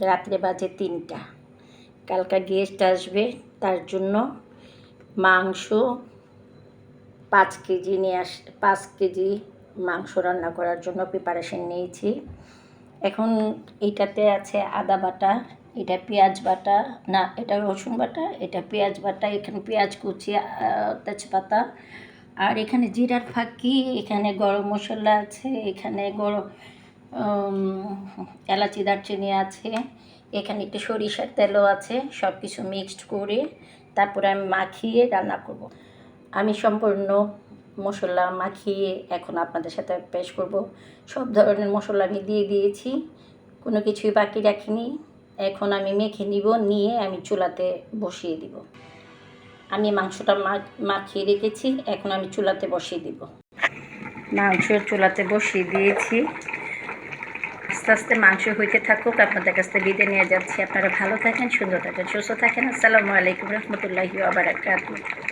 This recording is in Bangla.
রাত্রে বাজে 3টা। কালকে গেস্ট আসবে, তার জন্য মাংস 5 কেজি মাংস রান্না করার জন্য প্রিপারেশন নিয়েছি। এখন এইটাতে আছে আদা বাটা, এটা পেঁয়াজ বাটা, না এটা রসুন বাটা, এটা পেঁয়াজ বাটা, এখানে পেঁয়াজ কুচি, তেজপাতা, আর এখানে জিরার ফাঁকি, এখানে গরম মশলা আছে, এখানে এলাচি দারচিনি আছে, এখানে একটু সরিষার তেলও আছে। সব কিছু মিক্সড করে তারপরে আমি মাখিয়ে রান্না করব। আমি সম্পূর্ণ মশলা মাখিয়ে এখন আপনাদের সাথে পেশ করব। সব ধরনের মশলা আমি দিয়ে দিয়েছি, কোনো কিছুই বাকি রাখিনি। এখন আমি মেখে নিয়ে আমি চুলাতে বসিয়ে দিব। আমি মাংসটা মাখিয়ে রেখেছি, এখন আমি চুলাতে বসিয়ে দিব। মাংস চুলাতে বসিয়ে দিয়েছি, আস্তে আস্তে মাংস হইতে থাকুক। আপনাদের কাছ থেকে বিদায় নিয়ে যাচ্ছি। আপনারা ভালো থাকেন, সুন্দর থাকেন, সুস্থ থাকেন। আসসালামু আলাইকুম রহমতুল্লাহি ওয়া বারাকাতুহু।